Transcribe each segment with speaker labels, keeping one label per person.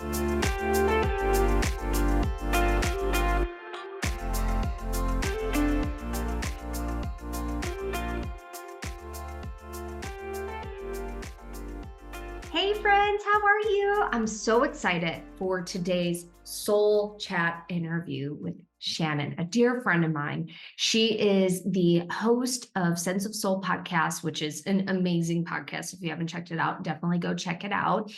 Speaker 1: Hey friends, how are you? I'm so excited for today's Soul Chat interview with Shannon, a dear friend of mine. She is the host of Sense of Soul podcast, which is an amazing podcast. If you haven't checked it out, definitely go check it out.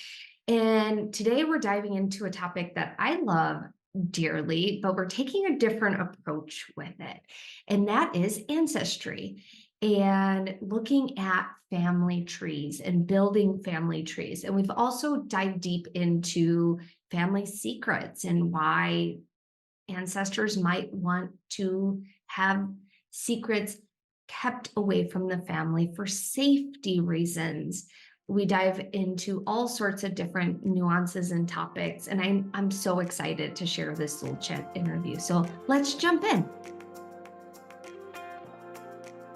Speaker 1: And today we're diving into a topic that I love dearly, but we're taking a different approach with it. And that is ancestry and looking at family trees and building family trees. And we've also dived deep into family secrets and why ancestors might want to have secrets kept away from the family for safety reasons. We dive into all sorts of different nuances and topics, and I'm so excited to share this Soul Chat interview. So let's jump in.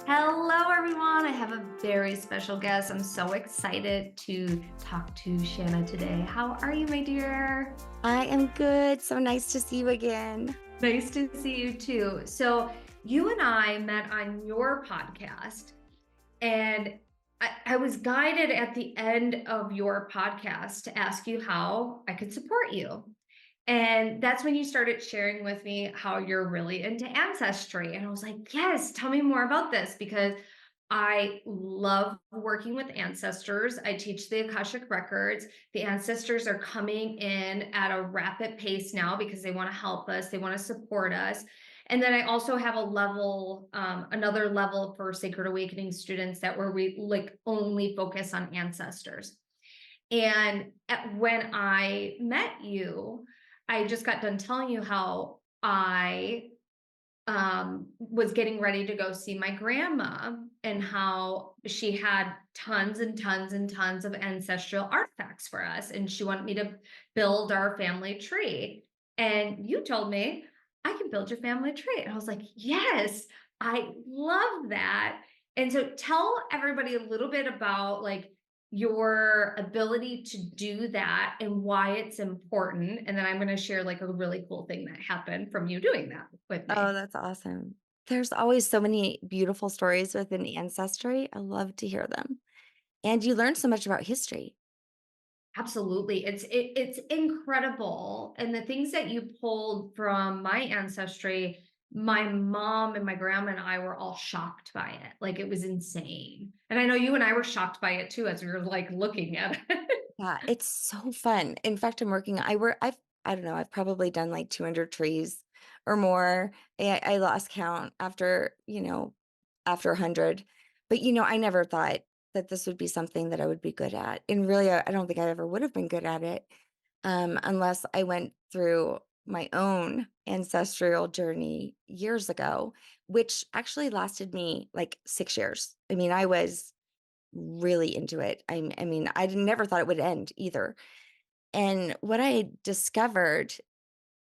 Speaker 1: Hello, everyone. I have a very special guest. I'm so excited to talk to Shanna today. How are you, my dear?
Speaker 2: I am good. So nice to see you again.
Speaker 1: Nice to see you too. So you and I met on your podcast, and I was guided at the end of your podcast to ask you how I could support you. And that's when you started sharing with me how you're really into ancestry. And I was like, yes, tell me more about this because I love working with ancestors. I teach the Akashic Records. The ancestors are coming in at a rapid pace now because they want to help us, they want to support us. And then I also have a level, another level for Sacred Awakening students that where we like only focus on ancestors. And when I met you, I just got done telling you how I was getting ready to go see my grandma and how she had tons and tons and tons of ancestral artifacts for us. And she wanted me to build our family tree. And you told me, I can build your family tree. And I was like, yes, I love that. And so tell everybody a little bit about like your ability to do that and why it's important. And then I'm going to share like a really cool thing that happened from you doing that with
Speaker 2: Oh,
Speaker 1: me.
Speaker 2: that's awesome. There's always so many beautiful stories within ancestry. I love to hear them. And you learn so much about history.
Speaker 1: Absolutely. It's incredible. And the things that you pulled from my ancestry, my mom and my grandma and I were all shocked by it. Like it was insane. And I know you and I were shocked by it too as we were like looking at it.
Speaker 2: Yeah, it's so fun. In fact, I don't know, I've probably done like 200 trees or more. I lost count after, after 100. But I never thought that this would be something that I would be good at. And really, I don't think I ever would have been good at it unless I went through my own ancestral journey years ago, which actually lasted me like 6 years. I mean, I was really into it. I mean, I never thought it would end either. And what I discovered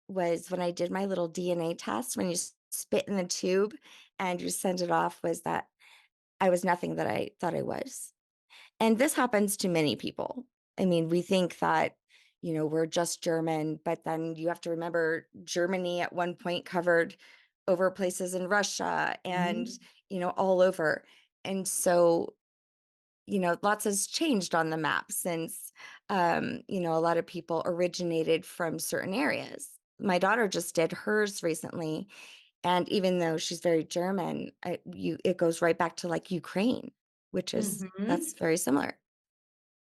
Speaker 2: was when I did my little DNA test, when you spit in the tube and you send it off, was that I was nothing that I thought I was. And this happens to many people. I mean, we think that, we're just German, but then you have to remember Germany at one point covered over places in Russia and,
Speaker 1: Mhm.
Speaker 2: all over. And so lots has changed on the map since, a lot of people originated from certain areas. My daughter just did hers recently. And even though she's very German, it goes right back to like Ukraine,
Speaker 1: Mhm.
Speaker 2: that's very similar.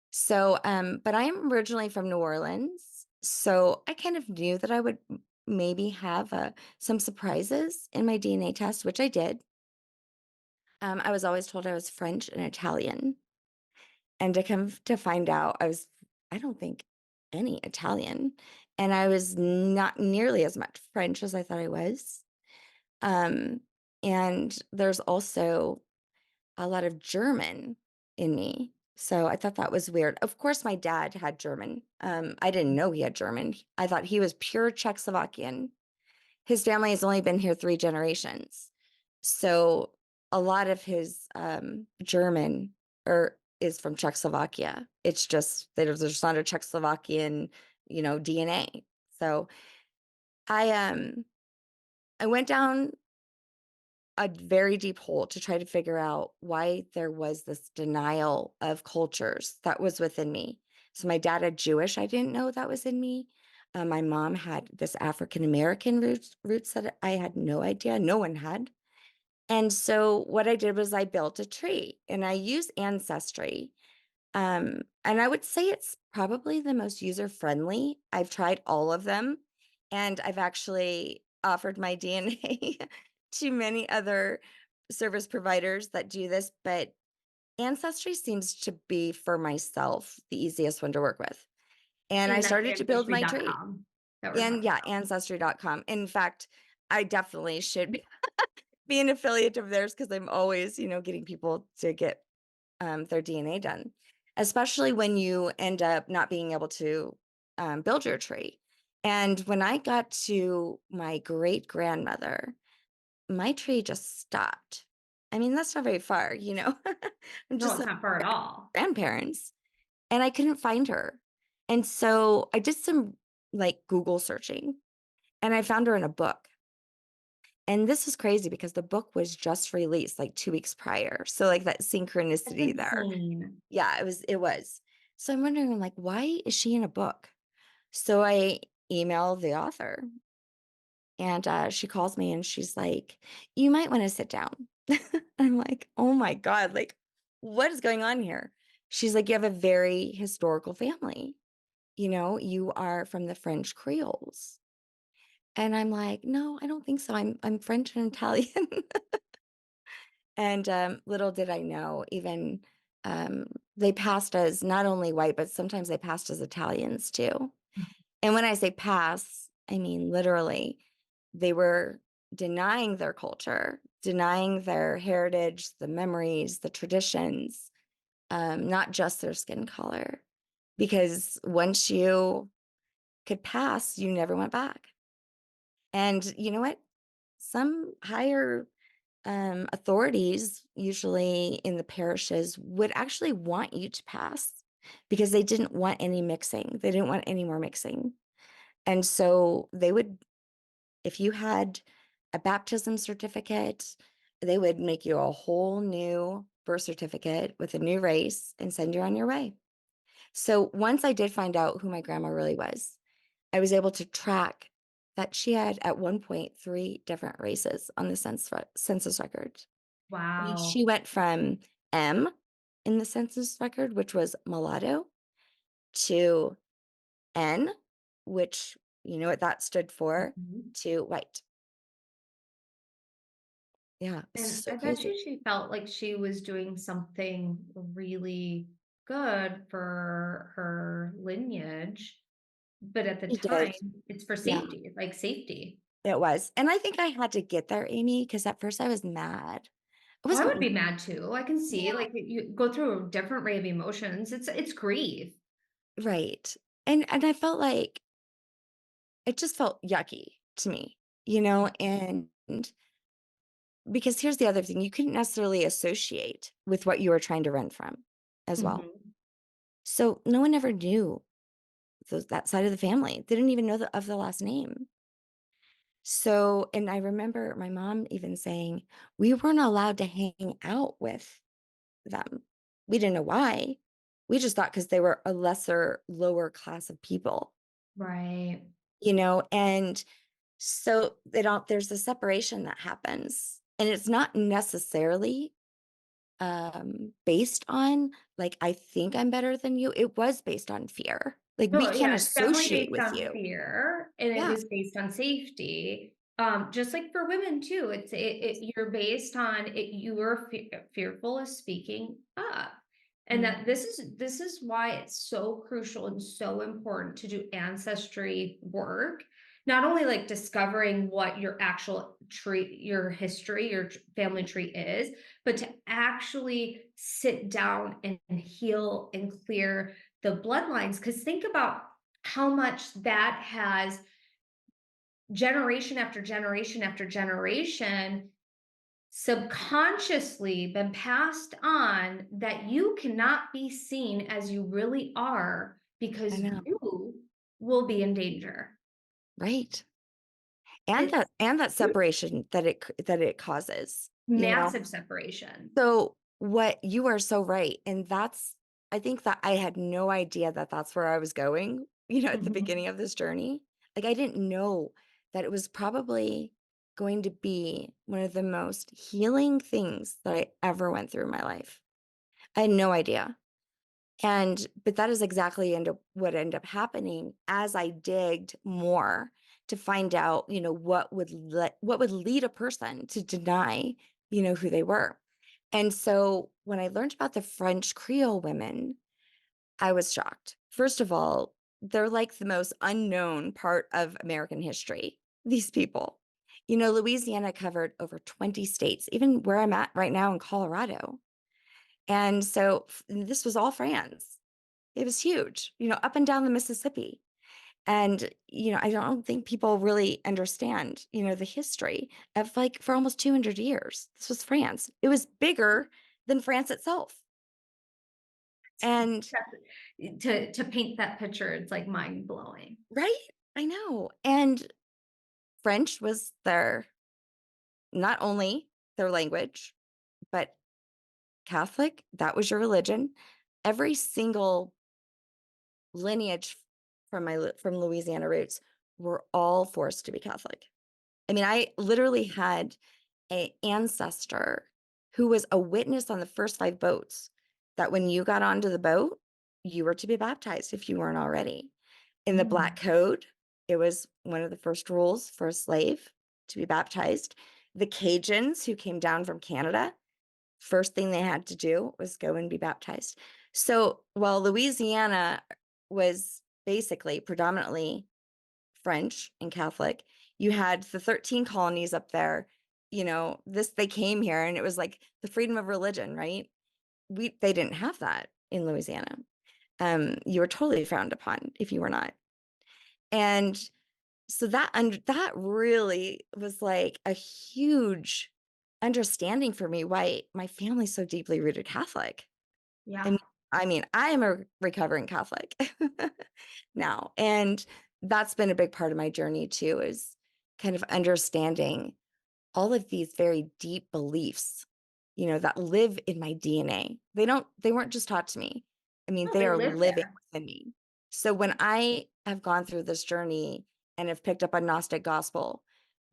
Speaker 2: So, but I am originally from New Orleans. So I kind of knew that I would maybe have some surprises in my DNA test, which I did. I was always told I was French and Italian. And to come to find out, I don't think any Italian, and I was not nearly as much French as I thought I was. Um, and there's also a lot of German in me. So I thought that was weird. Of course, my dad had German. I didn't know he had German. I thought he was pure Czechoslovakian. His family has only been here 3 generations. So a lot of his German is from Czechoslovakia. It's just there's not a Czechoslovakian DNA. So I I went down a very deep hole to try to figure out why there was this denial of cultures that was within me. So my dad had Jewish, I didn't know that was in me. My mom had this African American roots that I had no idea, no one had. And so what I did was I built a tree and I use Ancestry. And I would say it's probably the most user friendly. I've tried all of them, and I've actually offered my DNA to many other service providers that do this, but Ancestry seems to be for myself the easiest one to work with. And I
Speaker 1: And that's
Speaker 2: started to build my tree.
Speaker 1: ancestry.com that we're
Speaker 2: And
Speaker 1: talking
Speaker 2: yeah,
Speaker 1: about.
Speaker 2: ancestry.com. In fact, I definitely should be an affiliate of theirs because I'm always, getting people to get their DNA done, especially when you end up not being able to build your tree. And when I got to my great grandmother, my tree just stopped. I mean, that's not very far, I'm
Speaker 1: No,
Speaker 2: just
Speaker 1: it's
Speaker 2: a
Speaker 1: not far at all.
Speaker 2: grandparents, and I couldn't find her. And so I did some like Google searching and I found her in a book. And this is crazy because the book was just released like 2 weeks prior. So like that
Speaker 1: That's
Speaker 2: synchronicity there.
Speaker 1: insane.
Speaker 2: Yeah, it was. So I'm wondering, like, why is she in a book? So I email the author and she calls me and she's like, you might want to sit down. I'm like, oh my God, like, what is going on here? She's like, you have a very historical family. You are from the French Creoles. And I'm like, no, I don't think so. I'm French and Italian. And little did I know, even they passed as not only white, but sometimes they passed as Italians too. And when I say pass, I mean literally, they were denying their culture, denying their heritage, the memories, the traditions, not just their skin color. Because once you could pass, you never went back. And you know what? Some higher authorities, usually in the parishes, would actually want you to pass because they didn't want any mixing. They didn't want any more mixing. And so they would, if you had a baptism certificate, they would make you a whole new birth certificate with a new race and send you on your way. So once I did find out who my grandma really was, I was able to track that she had at one point 3 different races on the census record.
Speaker 1: Wow.
Speaker 2: She went from M in the census record, which was mulatto, to N, which you know what that stood for,
Speaker 1: Mhm.
Speaker 2: to white. Yeah, it's
Speaker 1: And
Speaker 2: so
Speaker 1: I bet
Speaker 2: crazy.
Speaker 1: you she felt like she was doing something really good for her lineage, but at the
Speaker 2: She did.
Speaker 1: time, it's for
Speaker 2: Yeah,
Speaker 1: safety, like safety.
Speaker 2: it was. And I think I had to get there, Amy, because at first I was mad. I
Speaker 1: I would
Speaker 2: wasn't
Speaker 1: be mad too. I can see,
Speaker 2: yeah,
Speaker 1: like, you go through a different array of emotions. It's grief.
Speaker 2: right. And I felt like it just felt yucky to me, you know, and because here's the other thing, you couldn't necessarily associate with what you were trying to run from as well.
Speaker 1: Mhm.
Speaker 2: So no one ever knew that side of the family. They didn't even know of the last name. So, and I remember my mom even saying we weren't allowed to hang out with them. We didn't know why. We just thought because they were a lesser, lower class of people,
Speaker 1: Right.
Speaker 2: and so there's a separation that happens. And it's not necessarily based on like, I think I'm better than you. It was based on fear. Like, we
Speaker 1: No,
Speaker 2: can't
Speaker 1: yeah, it's definitely
Speaker 2: associate
Speaker 1: based
Speaker 2: with
Speaker 1: on
Speaker 2: you.
Speaker 1: fear, and it
Speaker 2: Yeah.
Speaker 1: was based on safety. Just like for women too, you're based on it, you were fearful of speaking up. And
Speaker 2: Mm,
Speaker 1: that this is why it's so crucial and so important to do ancestry work. Not only like discovering what your actual tree, your history, your family tree is, but to actually sit down and heal and clear the bloodlines, because think about how much that has generation after generation after generation subconsciously been passed on, that you cannot be seen as you really are
Speaker 2: I
Speaker 1: because
Speaker 2: know.
Speaker 1: you will be in danger.
Speaker 2: Right.
Speaker 1: It's
Speaker 2: And that separation that it causes, you know?
Speaker 1: massive separation.
Speaker 2: So what you are so right. And that's, I think that I had no idea that that's where I was going, at the
Speaker 1: Mhm.
Speaker 2: beginning of this journey. Like I didn't know that it was probably going to be one of the most healing things that I ever went through in my life. I had no idea. But that is exactly what ended up happening as I digged more to find out, what would lead a person to deny, who they were. And so when I learned about the French Creole women, I was shocked. First of all, they're like the most unknown part of American history, these people. Louisiana covered over 20 states, even where I'm at right now in Colorado. And so this was all France. It was huge, up and down the Mississippi. And, I don't think people really understand, the history of like for almost 200 years. This was France. It was bigger than France itself. And
Speaker 1: To paint that picture, it's like mind blowing.
Speaker 2: right, I know. And French was not only their language, but Catholic, that was your religion. Every single lineage from Louisiana roots were all forced to be Catholic. I mean, I literally had an ancestor who was a witness on the first 5 boats that when you got onto the boat, you were to be baptized if you weren't already. In the Black
Speaker 1: Mm.
Speaker 2: Code, it was one of the first rules for a slave to be baptized. The Cajuns who came down from Canada, first thing they had to do was go and be baptized. So while Louisiana was basically predominantly French and Catholic, you had the 13 colonies up there. They came here and it was like the freedom of religion, right? They didn't have that in Louisiana. You were totally frowned upon if you were not. And so that really was like a huge understanding for me why my family's so deeply rooted Catholic. I
Speaker 1: Yeah.
Speaker 2: mean, I am a recovering Catholic now, and that's been a big part of my journey too, is kind of understanding all of these very deep beliefs, that live in my DNA. They weren't just taught to me. I mean,
Speaker 1: No,
Speaker 2: they
Speaker 1: they
Speaker 2: are
Speaker 1: live
Speaker 2: living
Speaker 1: there.
Speaker 2: within me. So when I have gone through this journey and have picked up a Gnostic gospel,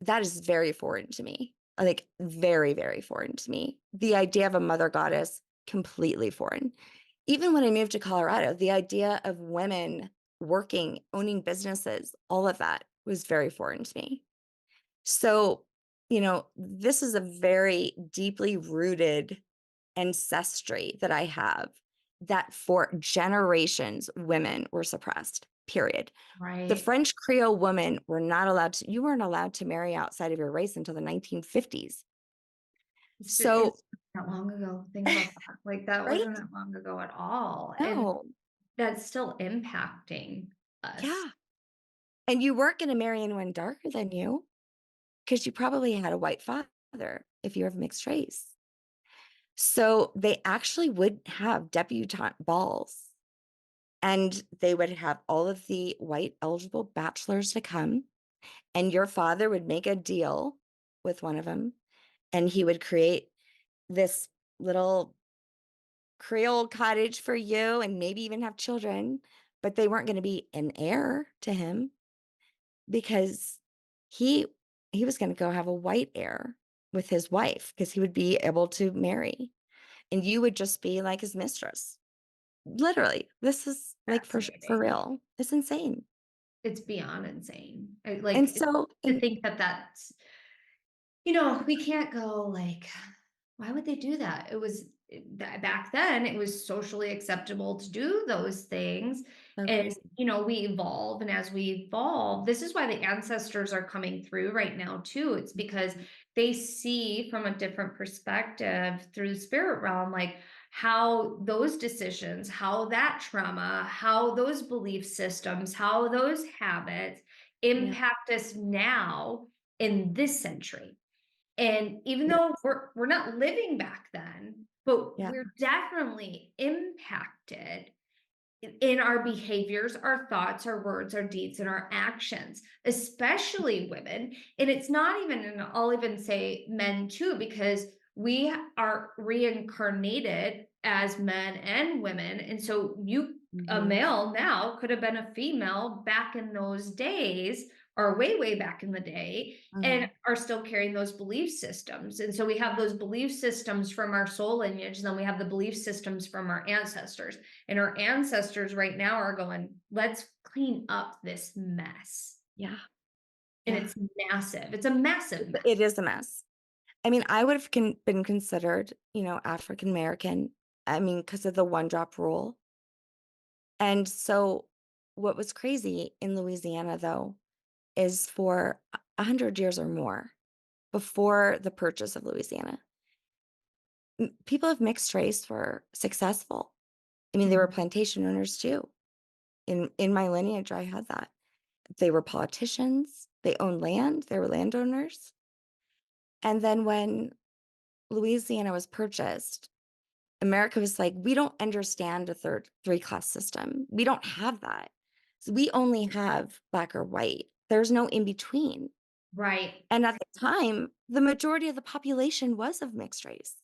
Speaker 2: that is very foreign to me. Like very, very foreign to me. The idea of a mother goddess, completely foreign. Even when I moved to Colorado, the idea of women working, owning businesses, all of that was very foreign to me. So, this is a very deeply rooted ancestry that I have that for generations, women were suppressed, period. The
Speaker 1: Right.
Speaker 2: French Creole women you weren't allowed to marry outside of your race until the 1950s. So,
Speaker 1: It's not long ago. Think about that. Like, that
Speaker 2: right?
Speaker 1: wasn't that long ago at all, and
Speaker 2: No.
Speaker 1: that's still impacting us.
Speaker 2: Yeah. And you weren't going to marry anyone darker than you because you probably had a white father if you're of mixed race. So they actually would have debutante balls and they would have all of the white eligible bachelors to come. And your father would make a deal with one of them and he would create this little Creole cottage for you and maybe even have children, but they weren't going to be an heir to him because he he was going to go have a white heir with his wife because he would be able to marry and you would just be like his mistress. Literally, this is like for
Speaker 1: Fascinating.
Speaker 2: real. It's insane.
Speaker 1: It's beyond insane.
Speaker 2: And
Speaker 1: Like,
Speaker 2: so
Speaker 1: to
Speaker 2: and
Speaker 1: think that that's we can't go like, why would they do that? Back then, it was socially acceptable to do those things.
Speaker 2: so
Speaker 1: And,
Speaker 2: crazy.
Speaker 1: we evolve. And as we evolve, this is why the ancestors are coming through right now, too. It's because they see from a different perspective through the spirit realm, like how those decisions, how that trauma, how those belief systems, how those habits
Speaker 2: Yeah,
Speaker 1: impact us now in this century. And even
Speaker 2: yeah,
Speaker 1: though we're not living back then, but
Speaker 2: yeah,
Speaker 1: we're definitely impacted in our behaviors, our thoughts, our words, our deeds, and our actions, especially women. And it's not even, and I'll even say men too, because we are reincarnated as men and women. And so a
Speaker 2: Mhm.
Speaker 1: male now could have been a female back in those days, or way, way back in the day, and
Speaker 2: Mhm.
Speaker 1: are still carrying those belief systems. And so we have those belief systems from our soul lineage, and then we have the belief systems from our ancestors. And our ancestors right now are going, let's clean up this mess.
Speaker 2: Yeah.
Speaker 1: And
Speaker 2: Yeah.
Speaker 1: it's massive. It's a massive mess.
Speaker 2: It is a mess. I mean, I would have been considered, African American, I mean, because of the one drop rule. And so what was crazy in Louisiana, though, is for 100 years or more before the purchase of Louisiana, people of mixed race were successful. I mean, they were
Speaker 1: Mhm.
Speaker 2: plantation owners too. In my lineage, I had that. They were politicians, they owned land, they were landowners. And then when Louisiana was purchased, America was like, we don't understand a three class system. We don't have that. So we only have black or white. There's no in between.
Speaker 1: Right.
Speaker 2: And at the time, the majority of the population was of mixed race.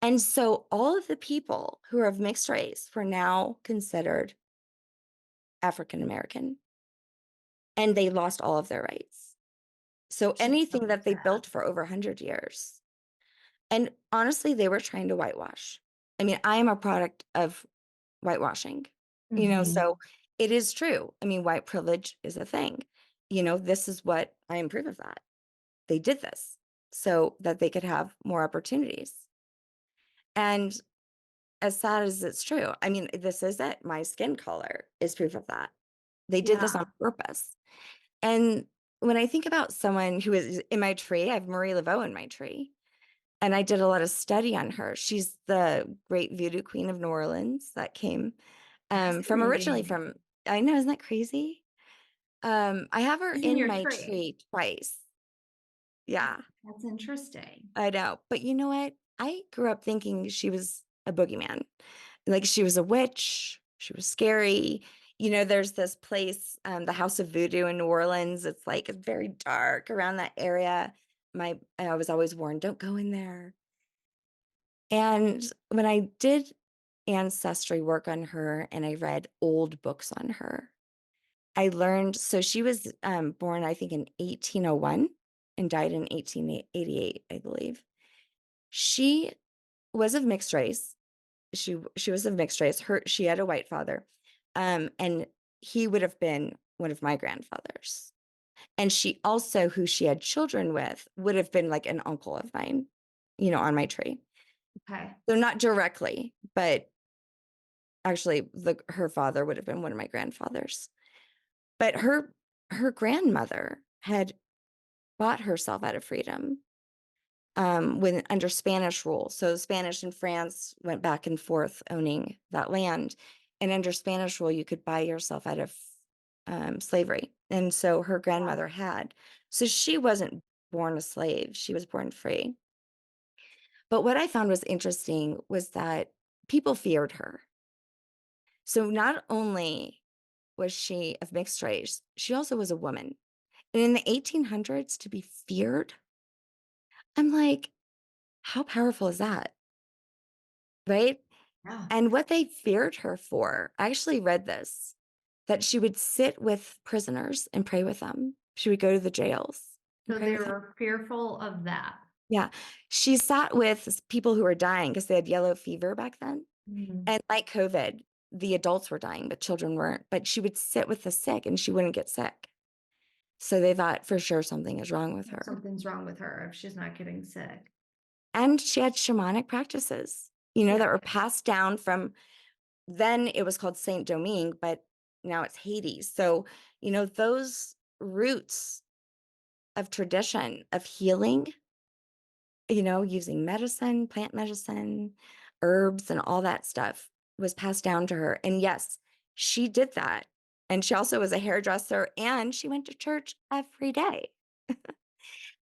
Speaker 2: And so all of the people who are of mixed race were now considered African American, and they lost all of their rights. So
Speaker 1: Just
Speaker 2: anything
Speaker 1: like
Speaker 2: that they
Speaker 1: that.
Speaker 2: built for over 100 years, and honestly, they were trying to whitewash. I mean, I am a product of whitewashing,
Speaker 1: Mhm.
Speaker 2: so it is true. I mean, white privilege is a thing. This is what I am proof of that. They did this so that they could have more opportunities. And as sad as it's true, I mean, this is it. My skin color is proof of that. They did this on
Speaker 1: Yeah.
Speaker 2: purpose. And when I think about someone who is in my tree, I have Marie Laveau in my tree. And I did a lot of study on her. She's the great voodoo queen of New Orleans that came from originally
Speaker 1: Fascinating.
Speaker 2: from, I know, isn't that crazy? I have her
Speaker 1: She's in
Speaker 2: in
Speaker 1: your
Speaker 2: my
Speaker 1: tree.
Speaker 2: tree twice. Yeah,
Speaker 1: That's interesting.
Speaker 2: I know. But you know what? I grew up thinking she was a boogeyman. Like she was a witch. She was scary. There's this place, the House of Voodoo in New Orleans. It's like it's very dark around that area. I was always warned, don't go in there. And when I did ancestry work on her and I read old books on her, I learned so she was born, I think, in 1801 and died in 1888, I believe. She was of mixed race. She was of mixed race. She had a white father, and he would have been one of my grandfathers. And she also, who she had children with, would have been like an uncle of mine, on my tree.
Speaker 1: Okay.
Speaker 2: So not directly, but actually, her father would have been one of my grandfathers. But her grandmother had bought herself out of freedom when under Spanish rule. So Spanish and France went back and forth owning that land. And under Spanish rule, you could buy yourself out of slavery. And so her
Speaker 1: Wow.
Speaker 2: grandmother had. So she wasn't born a slave, she was born free. But what I found was interesting was that people feared her. So not only was she of mixed race, she also was a woman. And in the 1800s, to be feared, I'm like, how powerful is that? Right?
Speaker 1: Yeah.
Speaker 2: And what they feared her for, I actually read this, that she would sit with prisoners and pray with them. She would go to the jails and
Speaker 1: So
Speaker 2: pray
Speaker 1: they
Speaker 2: with them.
Speaker 1: were fearful of that.
Speaker 2: Yeah. She sat with people who were dying because they had yellow fever back then.
Speaker 1: Mhm.
Speaker 2: And like COVID, the adults were dying, but children weren't. But she would sit with the sick and she wouldn't get sick. So they thought for sure something is wrong with her.
Speaker 1: Something's wrong with her if she's not getting sick.
Speaker 2: And she had shamanic practices,
Speaker 1: Yeah.
Speaker 2: that were passed down from then it was called Saint Domingue, but now it's Haiti. So, those roots of tradition of healing, using medicine, plant medicine, herbs, and all that stuff was passed down to her. And yes, she did that. And she also was a hairdresser and she went to church every day.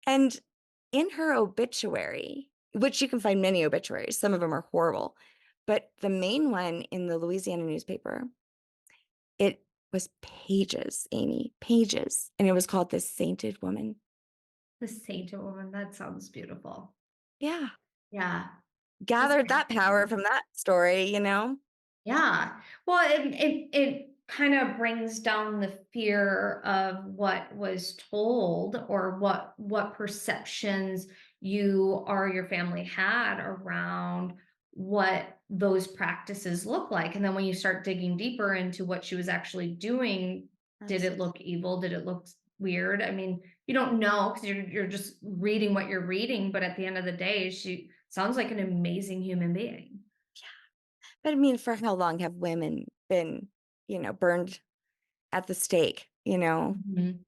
Speaker 2: And in her obituary, which you can find many obituaries, some of them are horrible, But the main one in the Louisiana newspaper, it was pages, Amy, pages, and it was called The Sainted Woman.
Speaker 1: The saint woman, that sounds beautiful.
Speaker 2: Yeah.
Speaker 1: Yeah, that's
Speaker 2: Gathered that power
Speaker 1: fascinating.
Speaker 2: from that story, you know?
Speaker 1: Yeah. Well, it kind of brings down the fear of what was told or what perceptions you or your family had around what those practices look like. And then when you start digging deeper into what she was actually doing, did it
Speaker 2: Absolutely.
Speaker 1: look evil? Did it look weird? I mean, you don't know because you're just reading what you're reading, but at the end of the day, she sounds like an amazing human being.
Speaker 2: But I mean, for how long have women been, burned at the stake,
Speaker 1: Mhm.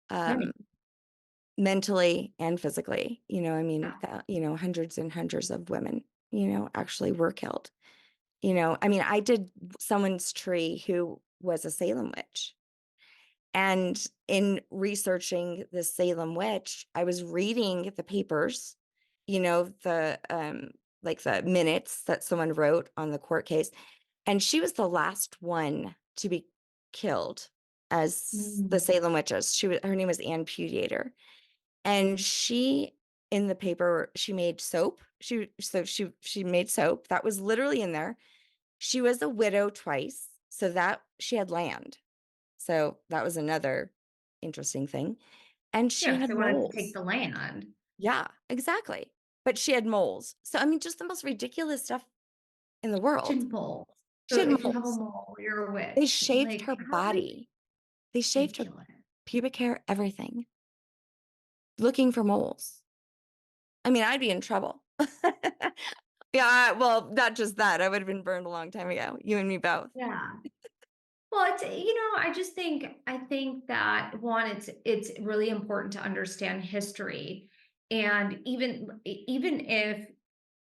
Speaker 1: Right.
Speaker 2: um, mentally and physically? I mean,
Speaker 1: Yeah.
Speaker 2: hundreds and hundreds of women, actually were killed. I mean, I did someone's tree who was a Salem witch. And in researching the Salem witch, I was reading the papers, like the minutes that someone wrote on the court case. And she was the last one to be killed as the
Speaker 1: Mm.
Speaker 2: Salem witches. Her name was Anne Pudiator. And she in the paper, she made soap. She made soap. That was literally in there. She was a widow twice, so that she had land. So that was another interesting thing. And she
Speaker 1: Yes,
Speaker 2: had
Speaker 1: they wanted to take
Speaker 2: moles.
Speaker 1: the land.
Speaker 2: Yeah, exactly. But she had moles. So I mean, just the most ridiculous stuff in the world.
Speaker 1: Pigeon poles.
Speaker 2: She
Speaker 1: So
Speaker 2: had
Speaker 1: if you have a
Speaker 2: moles.
Speaker 1: mole, you're a
Speaker 2: They
Speaker 1: witch.
Speaker 2: shaved
Speaker 1: Like,
Speaker 2: her
Speaker 1: how
Speaker 2: body. They shaved her
Speaker 1: ridiculous.
Speaker 2: pubic hair, everything, looking for moles. I mean, I'd be in trouble. Yeah, well, not just that. I would have been burned a long time ago. You and me both.
Speaker 1: Yeah. Well, I think that one, it's really important to understand history. And even if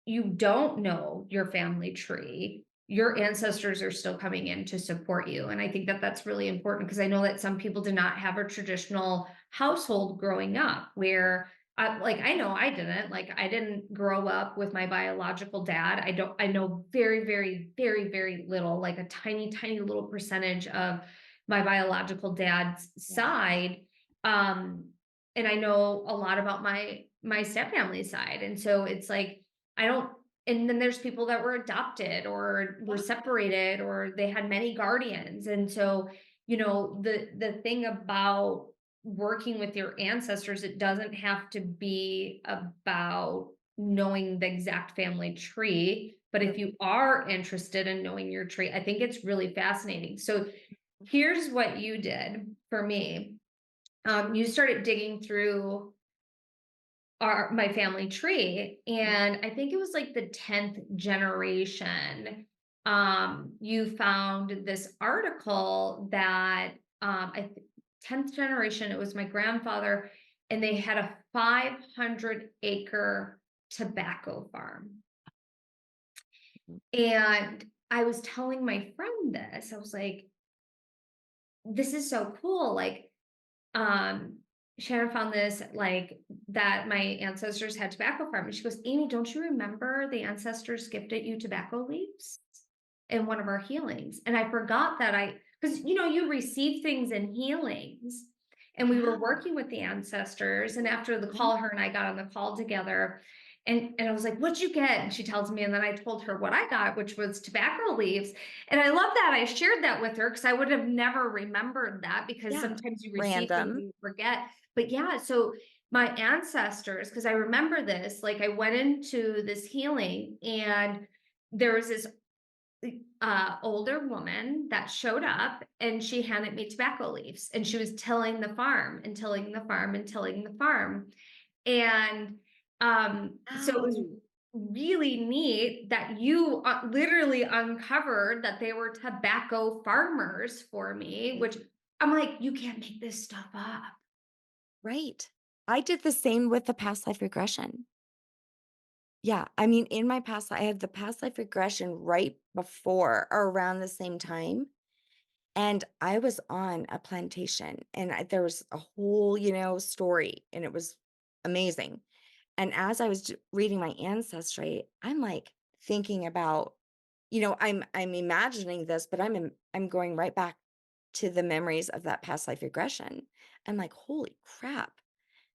Speaker 1: you don't know your family tree, your ancestors are still coming in to support you. And I think that that's really important because I know that some people did not have a traditional household growing up where like I know I didn't like I didn't grow up with my biological dad. I know very, very, very, very little, like a tiny, tiny little percentage of my biological dad's
Speaker 2: Yeah.
Speaker 1: side. Um, and I know a lot about my stepfamily side. And so it's like I don't and then there's people that were adopted or were
Speaker 2: Yeah.
Speaker 1: separated or they had many guardians. And so, the thing about working with your ancestors, it doesn't have to be about knowing the exact family tree. But if
Speaker 2: True.
Speaker 1: you are interested in knowing your tree, I think it's really fascinating. So here's what you did for me. You started digging through my family tree, and I think it was like the 10th generation. You found this article that 10th generation, it was my grandfather, and they had a 500-acre tobacco farm. And I was telling my friend this. I was like, this is so cool. Like, um Shanna found this, like, that my ancestors had tobacco farm, and she goes, Amy, don't you remember the ancestors gifted you tobacco leaves in one of our healings? And I forgot that because you receive things in healings, and we
Speaker 2: Yeah.
Speaker 1: were working with the ancestors, and after the
Speaker 2: Yeah.
Speaker 1: call, her and I got on the call together, and I was like, what'd you get? And she tells me, and then I told her what I got, which was tobacco leaves. And I love that I shared that with her because I would have never remembered that, because
Speaker 2: Yeah.
Speaker 1: sometimes you receive things
Speaker 2: Random.
Speaker 1: and you forget. But yeah, so my ancestors, because I remember this, like I went into this healing and there was this older woman that showed up, and she handed me tobacco leaves, and she was tilling the farm and tilling the farm and tilling the farm. And so it was
Speaker 2: Wow.
Speaker 1: really neat that you literally uncovered that they were tobacco farmers for me, which I'm like, you can't make this stuff up.
Speaker 2: Right. I did the same with the past life regression. Yeah, I mean, in my past I had the past life regression right before or around the same time, and I was on a plantation, and there was a whole, story, and it was amazing. And as I was reading my ancestry, I'm like, thinking about, I'm imagining this, but I'm going right back to the memories of that past life regression. I'm like, holy crap.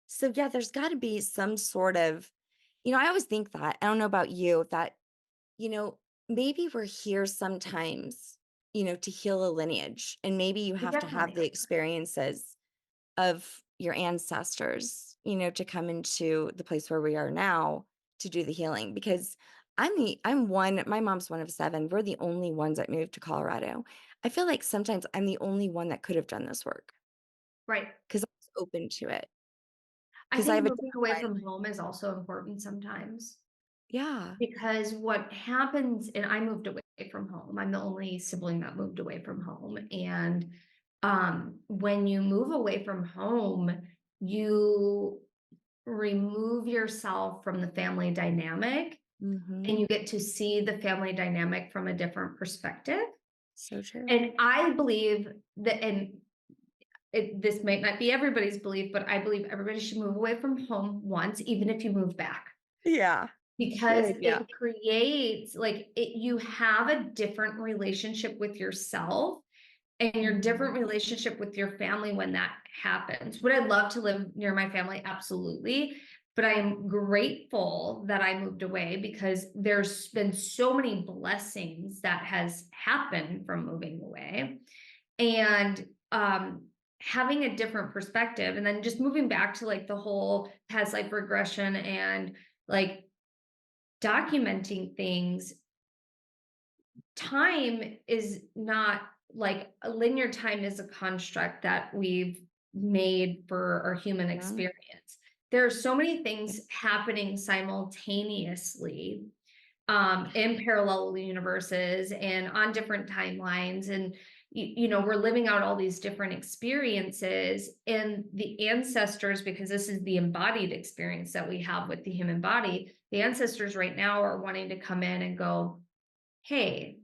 Speaker 2: So yeah, there's got to be some sort of, I always think that, I don't know about you, that, you know, maybe we're here sometimes, to heal a lineage, and maybe you
Speaker 1: We
Speaker 2: have to have
Speaker 1: definitely
Speaker 2: the
Speaker 1: are.
Speaker 2: experiences of your ancestors, to come into the place where we are now to do the healing, because I'm one, my mom's one of seven. We're the only ones that moved to Colorado. I feel like sometimes I'm the only one that could have done this work
Speaker 1: Right.
Speaker 2: because I was open to it.
Speaker 1: I
Speaker 2: Because I
Speaker 1: think
Speaker 2: have a
Speaker 1: moving away
Speaker 2: different,
Speaker 1: from home is also important sometimes.
Speaker 2: yeah.
Speaker 1: Because what happens, and I moved away from home. I'm the only sibling that moved away from home. And when you move away from home, you remove yourself from the family dynamic
Speaker 2: Hmm.
Speaker 1: and you get to see the family dynamic from a different perspective.
Speaker 2: So true.
Speaker 1: And I believe that, and this might not be everybody's belief, but I believe everybody should move away from home once, even if you move back,
Speaker 2: Yeah. Good
Speaker 1: because
Speaker 2: idea.
Speaker 1: it creates like you have a different relationship with yourself and your
Speaker 2: Mhm.
Speaker 1: different relationship with your family when that happens. Would I love to live near my family? Absolutely. But I am grateful that I moved away because there's been so many blessings that has happened from moving away. And having a different perspective, and then just moving back to like the whole past life regression and like documenting things. Time is not like a linear. Time is a construct that we've made for our human
Speaker 2: Yeah.
Speaker 1: experience. There are so many things happening simultaneously, in parallel universes and on different timelines. And, we're living out all these different experiences. And the ancestors, because this is the embodied experience that we have with the human body, the ancestors right now are wanting to come in and go, hey,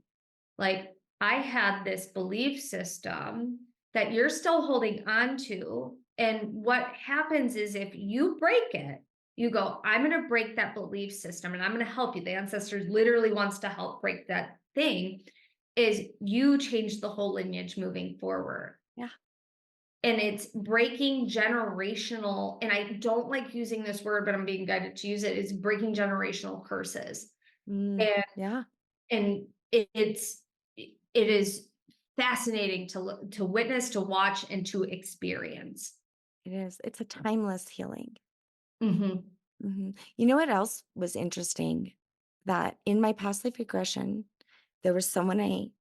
Speaker 1: like, I had this belief system that you're still holding on to. And what happens is if you break it, you go, I'm going to break that belief system and I'm going to help you. The ancestors literally wants to help break that thing. Is you change the whole lineage moving forward.
Speaker 2: Yeah.
Speaker 1: And it's breaking generational, and I don't like using this word, but I'm being guided to use it, is breaking generational curses.
Speaker 2: Mm.
Speaker 1: And
Speaker 2: Yeah.
Speaker 1: it is fascinating to witness, to watch, and to experience.
Speaker 2: It is. It's a timeless healing.
Speaker 1: Mhm.
Speaker 2: You know what else was interesting? That in my past life regression, there was someone I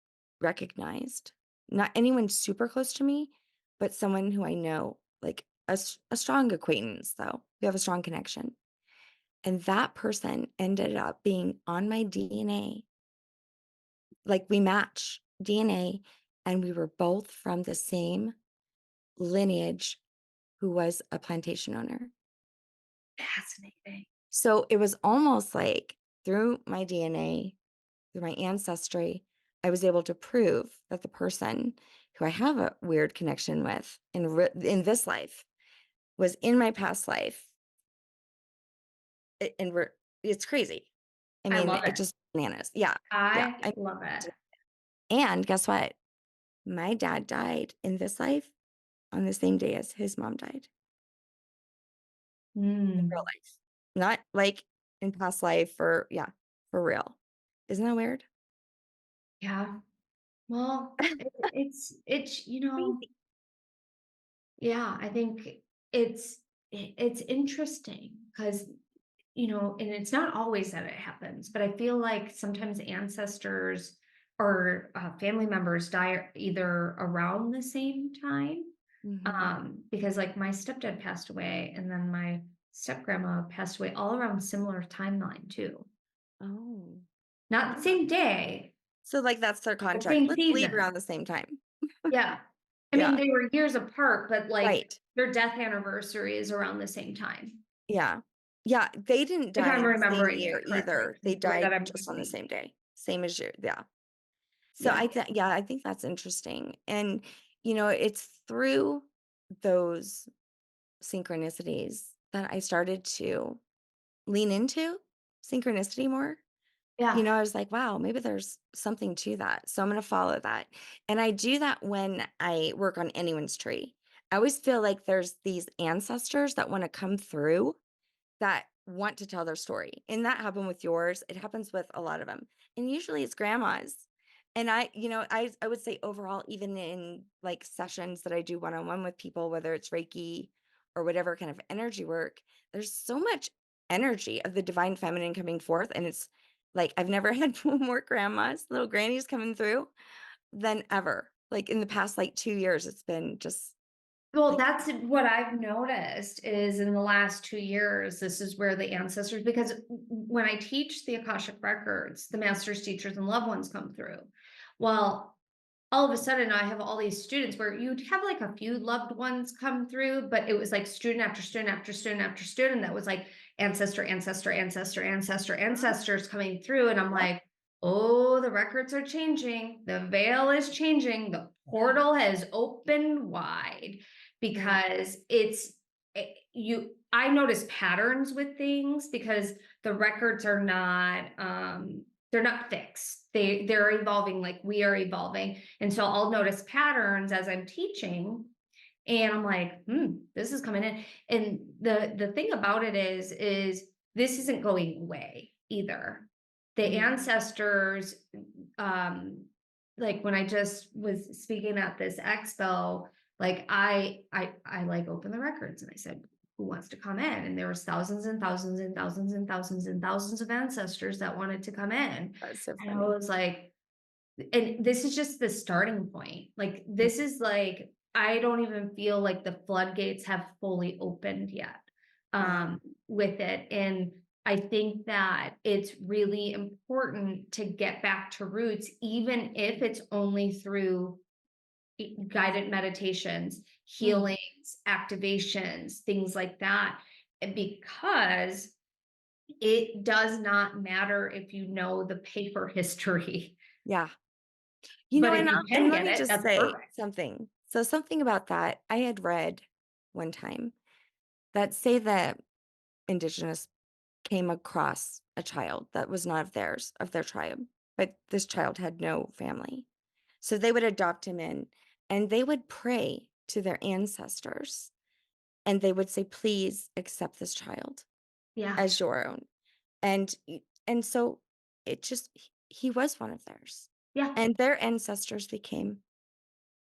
Speaker 2: recognized, not anyone super close to me, but someone who I know, like a strong acquaintance, though. We have a strong connection. And that person ended up being on my DNA. Like we match DNA, and we were both from the same lineage who was a plantation owner.
Speaker 1: Fascinating.
Speaker 2: So it was almost like through my DNA, through my ancestry, I was able to prove that the person who I have a weird connection with in this life was in my past life. And it's crazy. I
Speaker 1: I
Speaker 2: mean,
Speaker 1: love
Speaker 2: it
Speaker 1: it.
Speaker 2: just bananas. Yeah. Yeah.
Speaker 1: I love it.
Speaker 2: And guess what? My dad died in this life on the same day as his mom died in real
Speaker 1: Mm,
Speaker 2: life. Not like in past life, or yeah, for real. Isn't that weird?
Speaker 1: yeah. Well, it's
Speaker 2: Crazy.
Speaker 1: yeah, I think it's interesting because, and it's not always that it happens, but I feel like sometimes ancestors or family members die either around the same time.
Speaker 2: Mhm.
Speaker 1: Because like my stepdad passed away and then my step grandma passed away all around similar timeline too.
Speaker 2: Oh,
Speaker 1: Not the
Speaker 2: yeah.
Speaker 1: same day,
Speaker 2: So, like, that's their
Speaker 1: but
Speaker 2: contract.
Speaker 1: same
Speaker 2: Let's leave
Speaker 1: season.
Speaker 2: around the same time.
Speaker 1: Yeah. I mean,
Speaker 2: Yeah.
Speaker 1: they were years apart, but like
Speaker 2: Right.
Speaker 1: their death anniversary is around the same time.
Speaker 2: Yeah. Yeah, they didn't
Speaker 1: If
Speaker 2: die
Speaker 1: I'm
Speaker 2: in the same
Speaker 1: remembering
Speaker 2: year
Speaker 1: it correctly,
Speaker 2: either.
Speaker 1: is
Speaker 2: They
Speaker 1: the way that
Speaker 2: died
Speaker 1: I'm
Speaker 2: just on the
Speaker 1: thinking.
Speaker 2: same day. Same as you. Yeah. So
Speaker 1: Yeah.
Speaker 2: I think that's interesting. And, it's through those synchronicities that I started to lean into synchronicity more.
Speaker 1: Yeah.
Speaker 2: I was like, wow, maybe there's something to that. So I'm going to follow that. And I do that when I work on anyone's tree. I always feel like there's these ancestors that want to come through that want to tell their story. And that happened with yours. It happens with a lot of them. And usually it's grandmas. And I would say overall, even in like sessions that I do one-on-one with people, whether it's Reiki or whatever kind of energy work, there's so much energy of the divine feminine coming forth. And it's like I've never had more grandmas, little grannies coming through than ever. Like in the past like 2 years, it's been just
Speaker 1: Well,
Speaker 2: like,
Speaker 1: that's what I've noticed is in the last 2 years, this is where the ancestors, because when I teach the Akashic records, the masters, teachers, and loved ones come through. Well, all of a sudden I have all these students where you'd have like a few loved ones come through, but it was like student after student after student after student that was like ancestor, ancestor, ancestor, ancestor, ancestors coming through. And I'm
Speaker 2: yep,
Speaker 1: like, oh, the records are changing. The veil is changing. The
Speaker 2: yeah,
Speaker 1: portal has opened wide
Speaker 2: right.
Speaker 1: because I notice patterns with things because the records are not they're not fixed. They're evolving like we are evolving. And so I'll notice patterns as I'm teaching and I'm like, this is coming in. And the thing about it is this isn't going away either. The
Speaker 2: Mhm.
Speaker 1: ancestors, um, like when I just was speaking at this expo, like I like opened the records and I said, who wants to come in? And there was thousands and thousands and thousands and thousands and thousands of ancestors that wanted to come in.
Speaker 2: That's so
Speaker 1: And I
Speaker 2: funny.
Speaker 1: was like, and this is just the starting point. Like
Speaker 2: Mm,
Speaker 1: this is like I don't even feel like the floodgates have fully opened yet
Speaker 2: yeah.
Speaker 1: with it. And I think that it's really important to get back to roots, even if it's only through guided meditations,
Speaker 2: Mm,
Speaker 1: healings, activations, things like that. Because it does not matter if you know the paper history,
Speaker 2: yeah.
Speaker 1: but
Speaker 2: And
Speaker 1: if you
Speaker 2: and
Speaker 1: can
Speaker 2: let
Speaker 1: get
Speaker 2: me
Speaker 1: it,
Speaker 2: just
Speaker 1: that's
Speaker 2: say
Speaker 1: perfect.
Speaker 2: something. So something about that, I had read one time that say that indigenous came across a child that was not of theirs, of their tribe, but this child had no family. So they would adopt him in and they would pray to their ancestors and they would say, please accept this child
Speaker 1: Yeah.
Speaker 2: as your own. And so it just he was one of theirs.
Speaker 1: Yeah.
Speaker 2: And their ancestors became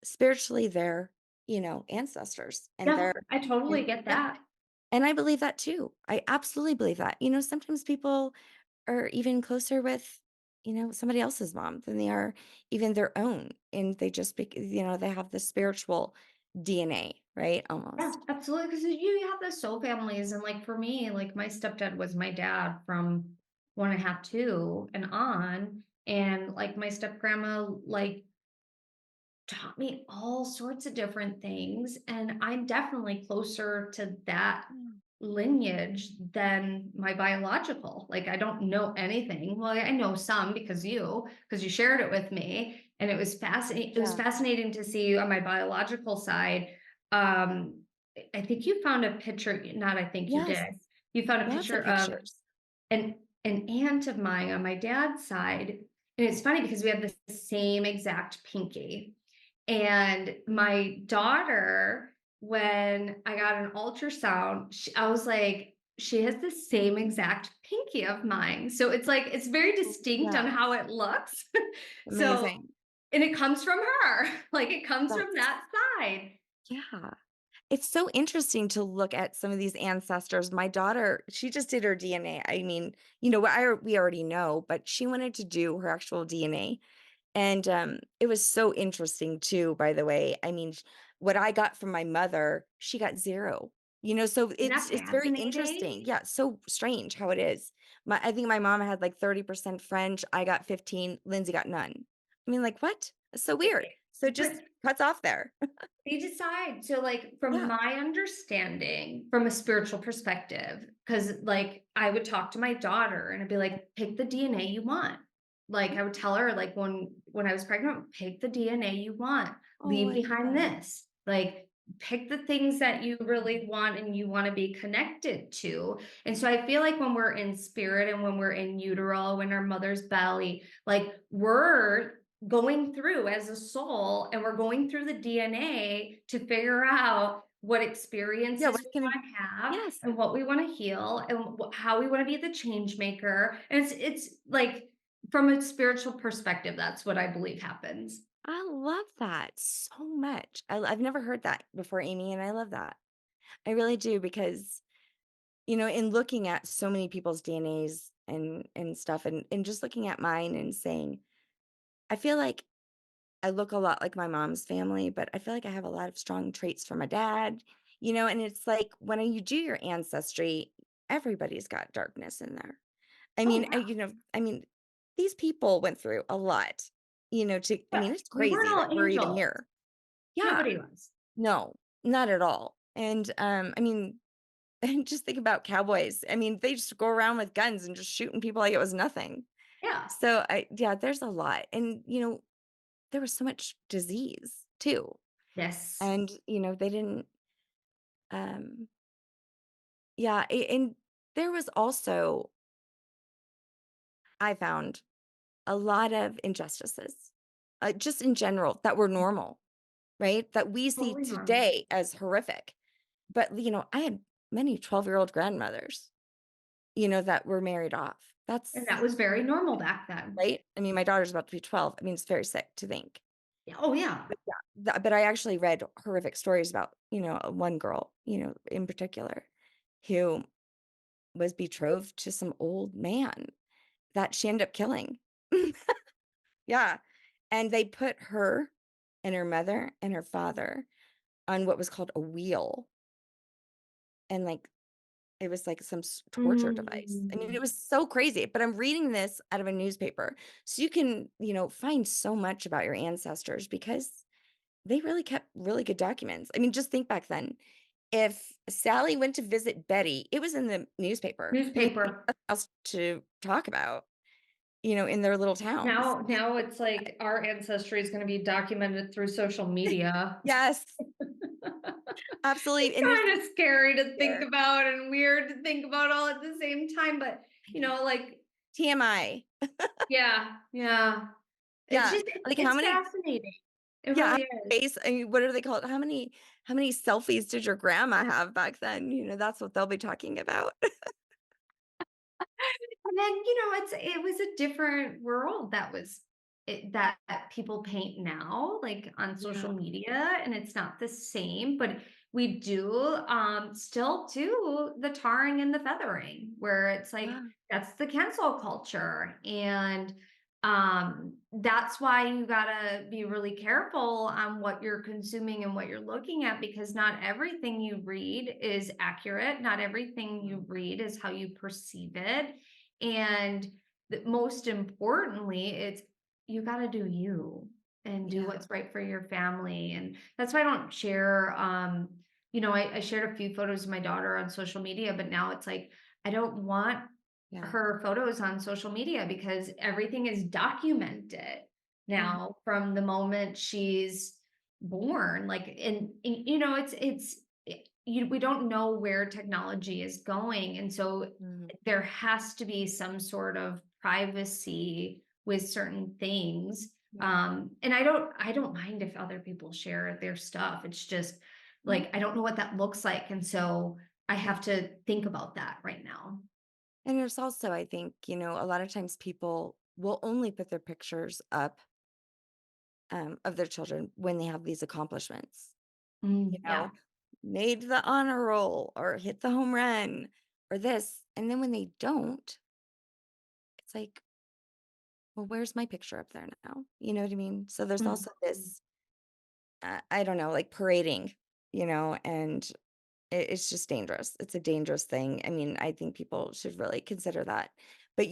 Speaker 2: spiritually their, ancestors and
Speaker 1: Yeah.
Speaker 2: their
Speaker 1: I
Speaker 2: and
Speaker 1: totally get
Speaker 2: yeah,
Speaker 1: that.
Speaker 2: and I believe that too. I absolutely believe that. Sometimes people are even closer with, somebody else's mom than they are even their own. And they just, they have the spiritual DNA, right?
Speaker 1: Yeah,
Speaker 2: Almost.
Speaker 1: absolutely. Because you have the soul families. And like for me, like my stepdad was my dad from 1.5, 2 and on. And like my step grandma, like taught me all sorts of different things. And I'm definitely closer to that
Speaker 2: Mm.
Speaker 1: lineage than my biological. Like I don't know anything. Well, I know some because you shared it with me. And it was fascinating. It was
Speaker 2: Yeah.
Speaker 1: fascinating to see on my biological side. Um, I think you found a picture, not I think you
Speaker 2: Yes.
Speaker 1: did. You found a
Speaker 2: Lots of
Speaker 1: picture of
Speaker 2: pictures.
Speaker 1: an an aunt of mine on my dad's side. And it's funny because we have the same exact pinky. And my daughter, when I got an ultrasound, I was like, she has the same exact pinky of mine. So it's like, it's very distinct on
Speaker 2: Yeah.
Speaker 1: how it looks. So,
Speaker 2: Amazing.
Speaker 1: and it comes from her, like it comes from
Speaker 2: That's,
Speaker 1: that side.
Speaker 2: yeah. It's so interesting to look at some of these ancestors. My daughter, she just did her DNA. I mean, we already know, but she wanted to do her actual DNA. And it was so interesting too, by the way. I mean, what I got from my mother, she got 0. So
Speaker 1: Isn't
Speaker 2: it's
Speaker 1: that
Speaker 2: very
Speaker 1: fascinating?
Speaker 2: interesting. Yeah, so strange how it is. I think my mom had like 30% French, I got 15, Lindsay got none. I mean, like what? It's so weird. So it
Speaker 1: But
Speaker 2: just cuts off there.
Speaker 1: they decide. So, like, from
Speaker 2: Yeah.
Speaker 1: my understanding, from a spiritual perspective, because like I would talk to my daughter and I'd be like, pick the DNA you want. Like I would tell her, like when I was pregnant, pick the DNA you want,
Speaker 2: Oh,
Speaker 1: leave
Speaker 2: I love
Speaker 1: behind
Speaker 2: that.
Speaker 1: this. Like pick the things that you really want and you want to be connected to. And so I feel like when we're in spirit and when we're in utero, in our mother's belly, like we're going through as a soul and we're going through the DNA to figure out what
Speaker 2: Yeah,
Speaker 1: experiences
Speaker 2: what's
Speaker 1: we
Speaker 2: gonna
Speaker 1: want to have
Speaker 2: yes.
Speaker 1: and what we want to heal and how we want to be the change maker. And it's like from a spiritual perspective, that's what I believe happens.
Speaker 2: I love that so much. I've never heard that before, Amy, and I love that. I really do because, in looking at so many people's DNAs and stuff and just looking at mine and saying, I feel like I look a lot like my mom's family, but I feel like I have a lot of strong traits from my dad, and it's like when you do your ancestry, everybody's got darkness in there. I
Speaker 1: Oh
Speaker 2: mean,
Speaker 1: yeah.
Speaker 2: these people went through a lot,
Speaker 1: But
Speaker 2: it's
Speaker 1: we weren't
Speaker 2: crazy that
Speaker 1: all
Speaker 2: we're even
Speaker 1: angels.
Speaker 2: here. Yeah,
Speaker 1: Nobody was.
Speaker 2: no, not at all. And and just think about cowboys. I mean, they just go around with guns and just shooting people like it was nothing.
Speaker 1: Yeah.
Speaker 2: So yeah, there's a lot. And, there was so much disease too.
Speaker 1: Yes.
Speaker 2: And, they didn't, um, yeah. And there was also, I found a lot of injustices, just in general that were normal, right? That we see
Speaker 1: Totally normal.
Speaker 2: today as horrific. But, I had many 12-year-old grandmothers, that were married off.
Speaker 1: And
Speaker 2: That's
Speaker 1: that was very normal back then.
Speaker 2: right. I mean, my daughter's about to be 12. I mean, it's very sick to think.
Speaker 1: Yeah, oh, yeah.
Speaker 2: But yeah, but I actually read horrific stories about, one girl, in particular who was betrothed to some old man that she ended up killing. Yeah. And they put her and her mother and her father on what was called a wheel. And like, it was like some torture device. I mean,
Speaker 1: Mm.
Speaker 2: it was so crazy. But I'm reading this out of a newspaper. So you can, find so much about your ancestors because they really kept really good documents. I mean, just think back then. If Sally went to visit Betty, it was in the newspaper. I mean, they had
Speaker 1: Newspaper.
Speaker 2: nothing else to talk about, in their little towns.
Speaker 1: Now it's like our ancestry is gonna be documented through social media.
Speaker 2: Yes, absolutely.
Speaker 1: It's
Speaker 2: And there's
Speaker 1: kinda scary to think
Speaker 2: here,
Speaker 1: about and weird to think about all at the same time, but,
Speaker 2: I know.
Speaker 1: like
Speaker 2: TMI.
Speaker 1: yeah, yeah. It's
Speaker 2: Yeah.
Speaker 1: just
Speaker 2: Like how
Speaker 1: it's
Speaker 2: many,
Speaker 1: fascinating. It
Speaker 2: yeah, how
Speaker 1: really
Speaker 2: many
Speaker 1: is.
Speaker 2: face, I mean, what are they called? How many selfies did your grandma have back then? That's what they'll be talking about.
Speaker 1: And then, it was a different world that was that people paint now, like on social
Speaker 2: Yeah.
Speaker 1: media, and it's not the same, but we do still do the tarring and the feathering, where it's like
Speaker 2: Yeah.
Speaker 1: that's the cancel culture. And that's why you gotta be really careful on what you're consuming and what you're looking at, because not everything you read is accurate. Not everything you read is how you perceive it. And most importantly, it's you got to do you and do
Speaker 2: Yeah.
Speaker 1: what's right for your family. And that's why I don't share, I shared a few photos of my daughter on social media, but now it's like, I don't want
Speaker 2: Yeah.
Speaker 1: her photos on social media because everything is documented
Speaker 2: Mhm.
Speaker 1: now from the moment she's born. Like, and we don't know where technology is going. And so
Speaker 2: Mhm.
Speaker 1: there has to be some sort of privacy with certain things.
Speaker 2: Yeah.
Speaker 1: And I don't mind if other people share their stuff. It's just
Speaker 2: Mhm.
Speaker 1: like I don't know what that looks like. And so I
Speaker 2: Yeah.
Speaker 1: have to think about that right now.
Speaker 2: And there's also, I think, a lot of times people will only put their pictures up, of their children when they have these accomplishments, you know,
Speaker 1: Yeah.
Speaker 2: made the honor roll or hit the home run or this. And then when they don't, it's like, well, where's my picture up there now? You know what I mean? So there's
Speaker 1: Mhm.
Speaker 2: also this, I don't know, like parading, and it's just dangerous. It's a dangerous thing. I mean, I think people should really consider that. But,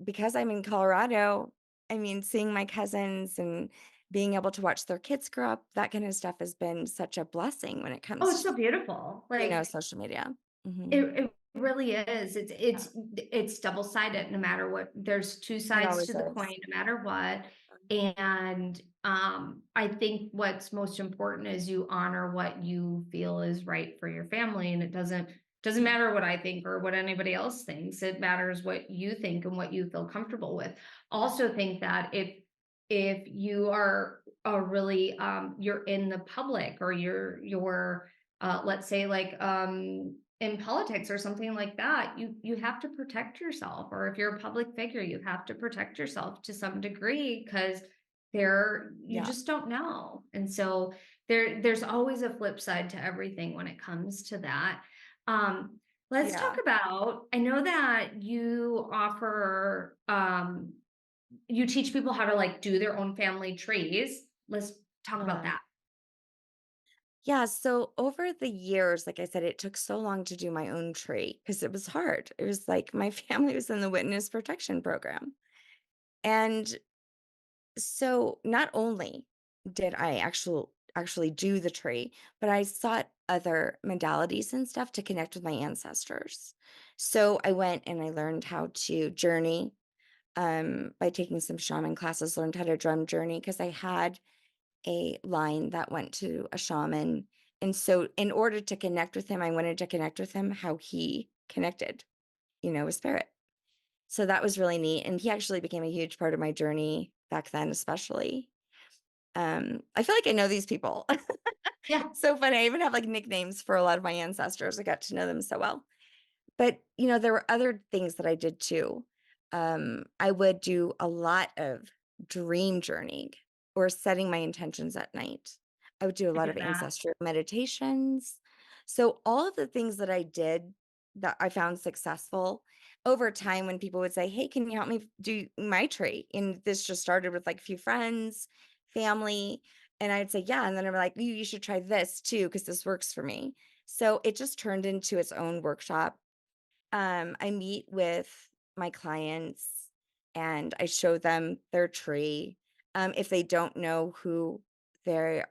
Speaker 2: because I'm in Colorado, I mean, seeing my cousins and being able to watch their kids grow up, that kind of stuff has been such a blessing when it
Speaker 1: Oh,
Speaker 2: comes
Speaker 1: it's
Speaker 2: to,
Speaker 1: so beautiful. Like
Speaker 2: social media.
Speaker 1: it,
Speaker 2: Mhm.
Speaker 1: it really is. It's
Speaker 2: Yeah,
Speaker 1: it's it's double-sided no matter what. There's two
Speaker 2: it
Speaker 1: sides to
Speaker 2: always
Speaker 1: the coin
Speaker 2: is.
Speaker 1: no matter what.
Speaker 2: Mhm.
Speaker 1: And I think what's most important is you honor what you feel is right for your family, and it doesn't matter what I think or what anybody else thinks. It matters what you think and what you feel comfortable with. Also think that if you are really you're in the public, or you're let's say like in politics or something like that, you have to protect yourself. Or if you're a public figure, you have to protect yourself to some degree, because you
Speaker 2: Yeah.
Speaker 1: just don't know. And so there's always a flip side to everything when it comes to that. um let's talk
Speaker 2: Yeah.
Speaker 1: about, I know that you offer you teach people how to like do their own family trees. Let's talk about
Speaker 2: Yeah.
Speaker 1: that.
Speaker 2: Yeah, so over the years, like I said, it took so long to do my own tree because it was hard. It was like my family was in the witness protection program. And so not only did I actually do the tree, but I sought other modalities and stuff to connect with my ancestors. So I went and I learned how to journey by taking some shaman classes, learned how to drum journey because I had a line that went to a shaman. And so in order to connect with him, I wanted to connect with him how he connected, with spirit. So that was really neat. And he actually became a huge part of my journey back then, especially. I feel like I know these people.
Speaker 1: Yeah,
Speaker 2: So funny. I even have like nicknames for a lot of my ancestors. I got to know them so well. But, there were other things that I did too. I would do a lot of dream journeying or setting my intentions at night. I would do a
Speaker 1: I
Speaker 2: lot
Speaker 1: get
Speaker 2: of
Speaker 1: that.
Speaker 2: ancestral meditations. So all of the things that I did that I found successful over time when people would say, "Hey, can you help me do my tree?" And this just started with like a few friends, family, and I'd say, "Yeah." And then I'm like, you should try this too, because this works for me." So it just turned into its own workshop. I meet with my clients and I show them their tree. If they don't know their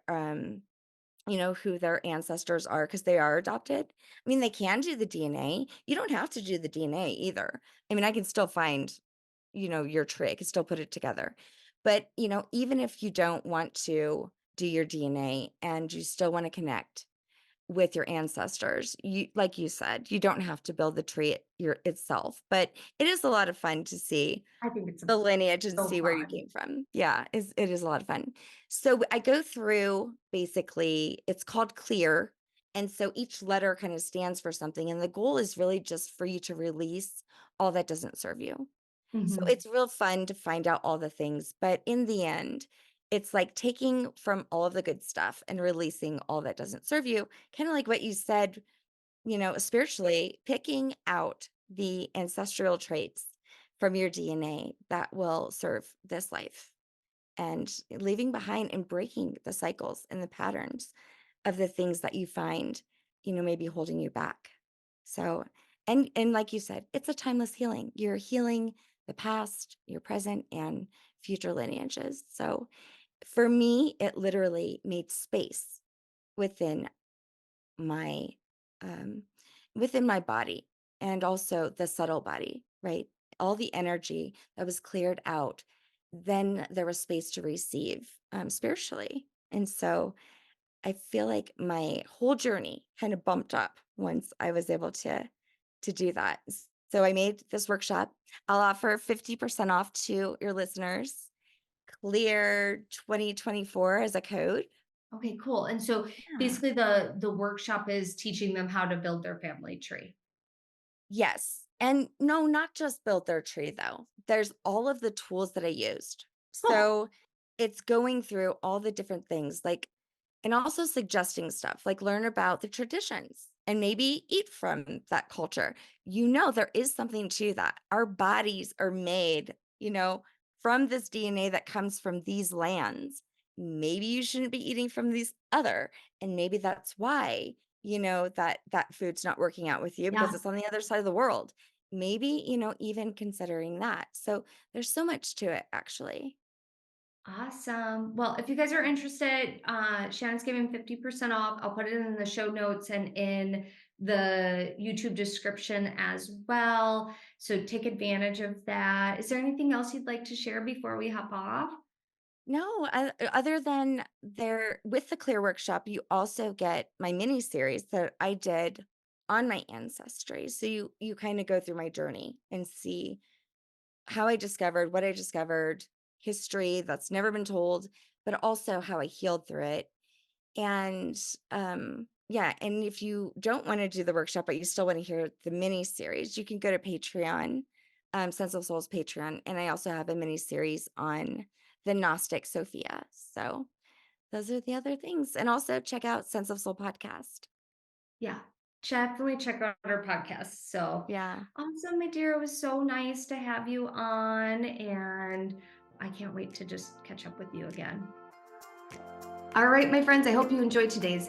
Speaker 2: who their ancestors are because they are adopted. I mean, they can do the DNA. You don't have to do the DNA either. I mean, I can still find, your tree. I can still put it together. But, even if you don't want to do your DNA and you still want to connect, with your ancestors. You like you said, you don't have to build the tree itself, but it is a lot of fun to see
Speaker 1: I think it's
Speaker 2: the lineage and
Speaker 1: so
Speaker 2: see where you
Speaker 1: fun.
Speaker 2: came from. Yeah, it is a lot of fun. So I go through basically it's called clear. And so each letter kind of stands for something. And the goal is really just for you to release all that doesn't serve you. So
Speaker 1: Mhm.
Speaker 2: it's real fun to find out all the things, but in the end, it's like taking from all of the good stuff and releasing all that doesn't serve you. Kind of like what you said, spiritually, picking out the ancestral traits from your DNA that will serve this life and leaving behind and breaking the cycles and the patterns of the things that you find, maybe holding you back. So, and like you said, it's a timeless healing. You're healing the past, your present, and future lineages. So, for me, it literally made space within my um within my body and also the subtle body, right? All the energy that was cleared out, then there was space to receive spiritually. And so I feel like my whole journey kind of bumped up once I was able to do that. So I made this workshop. I'll offer 50% off to your listeners. Clear 2024 as a code.
Speaker 1: Okay, cool. And so
Speaker 2: Yeah.
Speaker 1: basically the workshop is teaching them how to build their family tree.
Speaker 2: Yes. And no, not just build their tree though. There's all of the tools that I used.
Speaker 1: Cool.
Speaker 2: So it's going through all the different things like and also suggesting stuff like learn about the traditions and maybe eat from that culture. There is something to that. Our bodies are made, from this DNA that comes from these lands. Maybe you shouldn't be eating from these other. And maybe that's why, that food's not working out with you because
Speaker 1: Yeah.
Speaker 2: it's on the other side of the world. Maybe, even considering that. So there's so much to it actually.
Speaker 1: Awesome. Well, if you guys are interested, Shannon's giving 50% off. I'll put it in the show notes and in the YouTube description as well. So take advantage of that. Is there anything else you'd like to share before we hop off?
Speaker 2: No, other than there with the clear workshop, you also get my mini series that I did on my ancestry. So you kind of go through my journey and see how I discovered what I discovered, history that's never been told, but also how I healed through it. And yeah, and if you don't want to do the workshop, but you still want to hear the mini series, you can go to Patreon, Sense of Soul's Patreon. And I also have a mini series on the Gnostic Sophia. So those are the other things. And also check out Sense of Soul podcast.
Speaker 1: Yeah, definitely check out our podcast. So
Speaker 2: Yeah.
Speaker 1: awesome, my dear. It was so nice to have you on, and I can't wait to just catch up with you again. All right, my friends, I hope you enjoyed today's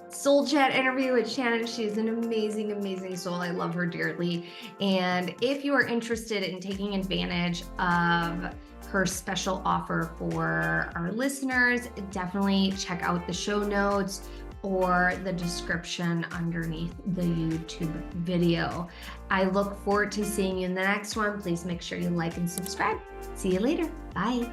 Speaker 1: Soul Chat interview with Shannon. She's an amazing, amazing soul. I love her dearly. And if you are interested in taking advantage of her special offer for our listeners, definitely check out the show notes or the description underneath the YouTube video. I look forward to seeing you in the next one. Please make sure you like and subscribe. See you later. Bye.